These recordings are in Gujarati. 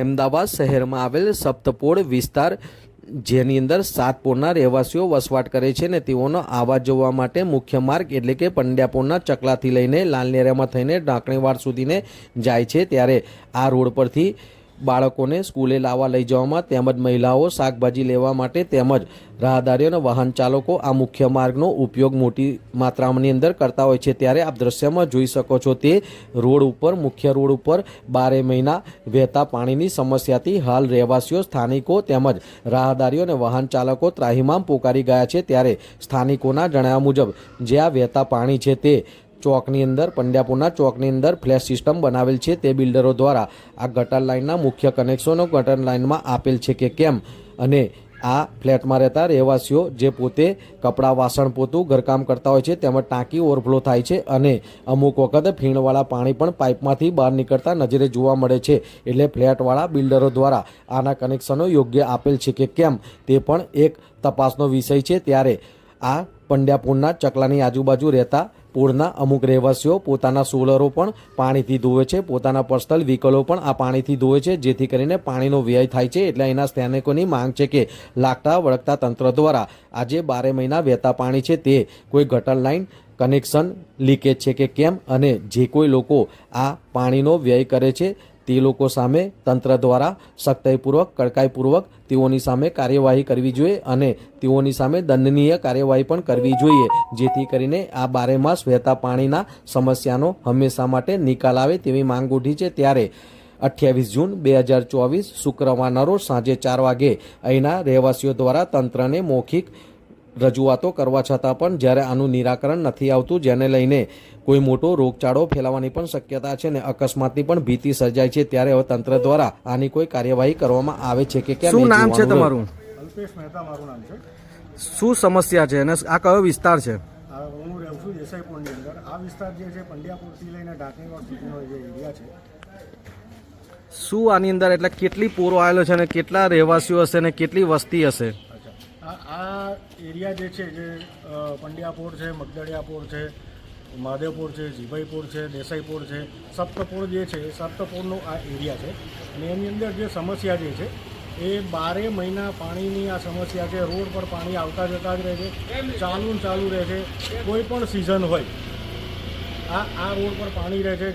અમદાવાદ શહેરમાં આવેલ સપ્તપોળ વિસ્તાર જેની અંદર સાતપોળના રહેવાસીઓ વસવાટ કરે છે ને તેઓનો આવવા જવા માટે મુખ્ય માર્ગ એટલે કે પંડ્યાપોળના ચકલાથી લઈને લાલનેરિયામાં થઈને ઢાંકણીવાડ સુધીને જાય છે। ત્યારે આ રોડ પરથી બાળકોને સ્કૂલે લાવવા લઈ જવામાં તેમજ મહિલાઓ શાકભાજી લેવા માટે તેમજ રાહદારીઓ અને વાહન ચાલકો આ મુખ્ય માર્ગનો ઉપયોગ મોટી માત્રાની અંદર કરતા હોય છે। ત્યારે આપ દ્રશ્યમાં જોઈ શકો છો તે રોડ ઉપર મુખ્ય રોડ ઉપર 12 મહિના વહેતા પાણીની સમસ્યાથી હાલ રહેવાસીઓ સ્થાનિકો તેમજ રાહદારીઓ અને વાહન ચાલકો ત્રાહિમામ પોકારી ગયા છે। ત્યારે સ્થાનિકોના જણાવ્યા મુજબ જે આ વહેતા પાણી છે તે ચોકની અંદર પંડ્યાપોળના ચોકની અંદર ફ્લેશ સિસ્ટમ બનાવેલ છે તે બિલ્ડરો દ્વારા આ ગટર લાઇનના મુખ્ય કનેક્શનો ગટર લાઇનમાં આપેલ છે કે કેમ અને આ ફ્લેટમાં રહેતા રહેવાસીઓ જે પોતે કપડાં વાસણ પોતું ઘરકામ કરતા હોય છે તેમજ ટાંકી ઓવરફ્લો થાય છે અને અમુક વખત ફીણવાળા પાણી પણ પાઇપમાંથી બહાર નીકળતા નજરે જોવા મળે છે। એટલે ફ્લેટવાળા બિલ્ડરો દ્વારા આના કનેક્શનો યોગ્ય આપેલ છે કે કેમ તે પણ એક તપાસનો વિષય છે। ત્યારે આ પંડ્યાપોળના ચકલાની આજુબાજુ રહેતા પોળના અમુક રહેવાસીઓ પોતાના સોલરો પણ પાણીથી ધોવે છે, પોતાના પર્સનલ વ્હીકલો પણ આ પાણીથી ધોવે છે, જેથી કરીને પાણીનો વ્યય થાય છે। એટલે અહીંના સ્થાનિકોની માંગ છે કે લાગતા વળગતા તંત્ર દ્વારા આજે 12 મહિના વહેતા પાણી છે તે કોઈ ગટર લાઇન કનેક્શન લીકેજ છે કે કેમ અને જે કોઈ લોકો આ પાણીનો વ્યય કરે છે તે લોકો સામે તંત્ર દ્વારા સખ્તાઈપૂર્વક કડકાઈપૂર્વક તેઓની સામે કાર્યવાહી કરવી જોઈએ અને તેઓની સામે દંડનીય કાર્યવાહી પણ કરવી જોઈએ, જેથી કરીને આ 12 માસ વહેતા પાણીના સમસ્યાનો હંમેશા માટે નિકાલ આવે તેવી માંગ ઉઠી છે। ત્યારે 28 જૂન 2024 શુક્રવારના રોજ સાંજે 4 વાગે અહીંના રહેવાસીઓ દ્વારા તંત્રને મૌખિક રજૂઆતો કરવા છતાં પણ જ્યારે આનું નિરાકરણ નથી આવતું, જેને લઈને કોઈ મોટો રોગચાળો ફેલાવાની પણ શક્યતા છે ને અકસ્માતની પણ ભીતિ સર્જાય છે। ત્યારે હવે તંત્ર દ્વારા આની કોઈ કાર્યવાહી કરવામાં આવે છે કે કેમ? શું નામ છે તમારું? અલ્પેશ મહેતા મારું નામ છે। શું સમસ્યા છે અને આ કયો વિસ્તાર છે? હું રહું છું દેસાઈપોળની અંદર। આ વિસ્તાર જે છે પંડ્યાપોળથી લઈને ઢાંકણીવાડ સુધીનો જે એરિયા છે। શું આની અંદર એટલે કેટલી પોરો આવેલો છે અને કેટલા રહેવાસીઓ હશે અને કેટલી વસ્તી હશે? આ એરિયા જે છે જે પંડ્યાપોળ છે, મગદડિયાપોળ છે, મહાદેવપોળ છે, જીભાઈપોળ છે, દેસાઈપોળ છે, સપ્તપોળ જે છે એ સપ્તપોળનો આ એરિયા છે અને એની અંદર જે સમસ્યા જે છે એ 12 મહિના પાણીની આ સમસ્યા છે। રોડ પર પાણી આવતા જતા જ રહે છે, ચાલુ રહે છે, કોઈ પણ સિઝન હોય આ રોડ પર પાણી રહે છે,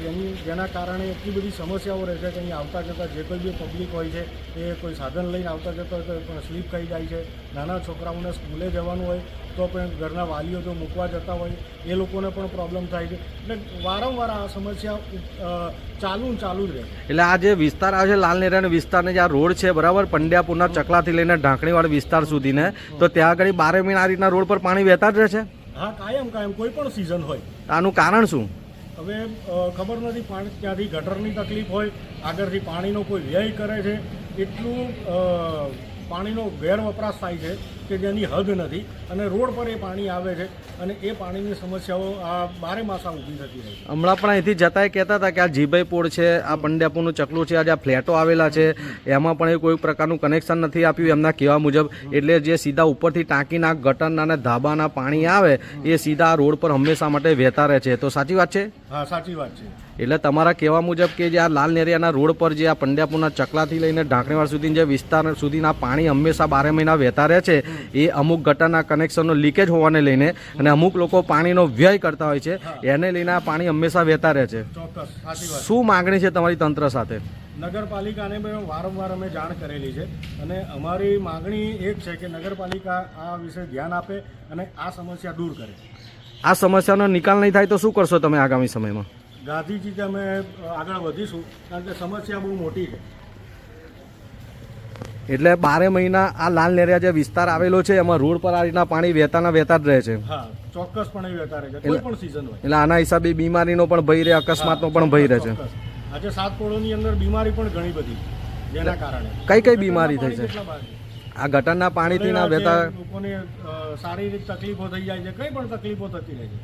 જેના કારણે એટલી બધી સમસ્યાઓ રહે છે કે અહીં આવતા જતાં જે કોઈ બી પબ્લિક હોય છે એ કોઈ સાધન લઈને આવતા જતા હોય તો પણ સ્લીપ ખાઈ જાય છે। નાના છોકરાઓને સ્કૂલે જવાનું હોય તો પણ ઘરના વાલીઓ જો મૂકવા જતા હોય એ લોકોને પણ પ્રોબ્લેમ થાય છે। એટલે વારંવાર આ સમસ્યા ચાલુ જ રહે છે। એટલે આ જે વિસ્તાર આવે છે લાલનેરિયાનો વિસ્તારને જે આ રોડ છે બરાબર પંડ્યાપોળના ચકલાથી લઈને ઢાંકણીવાડ વિસ્તાર સુધીને, તો ત્યાં આગળ 12 મહિના આ રીતના રોડ પર પાણી વહેતા જ રહે છે? હા, કાયમ કોઈ પણ સિઝન હોય। આનું કારણ શું? હવે ખબર નથી, પાણી ત્યાંથી ગટરની તકલીફ હોય, આગળથી પાણીનો કોઈ વ્યય કરે છે, એટલું પાણીનો ગેરવપરાશ થાય છે કે જેની હદ નથી અને રોડ પર એ પાણી આવે છે અને એ પાણીની સમસ્યાઓ આ 12 માસ ઊભી થતી રહી છે। હમણાં પણ અહીંથી જતાંય કહેતા હતા કે આ જીભાઈપોળ છે, આ પંડ્યાપોળનું ચકલું છે, આ જે ફ્લેટો આવેલા છે એમાં પણ એ કોઈ પ્રકારનું કનેક્શન નથી આપ્યું એમના કહેવા મુજબ। એટલે જે સીધા ઉપરથી ટાંકીના ગટરના અને ધાબાના પાણી આવે એ સીધા રોડ પર હંમેશા માટે વહેતા રહે છે, તો સાચી વાત છે? હા, સાચી વાત છે। એટલે તમારા કહેવા મુજબ કે જે આ લાલનેરિયાના રોડ પર જે આ પંડ્યાપોળના ચકલાથી લઈને ઢાંકણીવાડ સુધી જે વિસ્તાર સુધીના પાણી હંમેશા 12 મહિના વહેતા રહે છે એ અમુક ગટરના કનેક્શનનો લીકેજ હોવાને લઈને અને અમુક લોકો પાણીનો વ્યય કરતા હોય છે એને લઈને આ પાણી હંમેશા વહેતા રહે છે। ચોક્કસ, સાચી વાત। શું માંગણી છે તમારી તંત્ર સાથે? નગરપાલિકાને વારંવાર અમે જાણ કરેલી છે અને અમારી માંગણી એક છે કે નગરપાલિકા આ વિશે ધ્યાન આપે અને આ સમસ્યા દૂર કરે। આ સમસ્યાનો નિકાલ નહીં થાય તો શું કરશો તમે આગામી સમયમાં? ગાંધીજીથી અમે આગળ વધીશું કારણ કે સમસ્યા બહુ મોટી છે। એટલે 12 મહિના આ લાલનેરિયા જે વિસ્તાર આવેલો છે એમાં રોડ પર આ રીતના પાણી વહેતા જ રહે છે? હા, ચોક્કસપણે વહેતા રહે છે, કોઈ પણ સિઝન હોય। એટલે આના હિસાબે બીમારીનો પણ ભય રહે, અકસ્માતનો પણ ભય રહે છે। આજે સાતપોળોની અંદર બીમારી પણ ઘણી બધી જેના કારણે કઈ બીમારી થઈ છે? આ ગટરના પાણીથી ના વહેતા લોકોને શારીરિક તકલીફો થઈ જાય છે, કઈ પણ તકલીફો થતી રહે છે।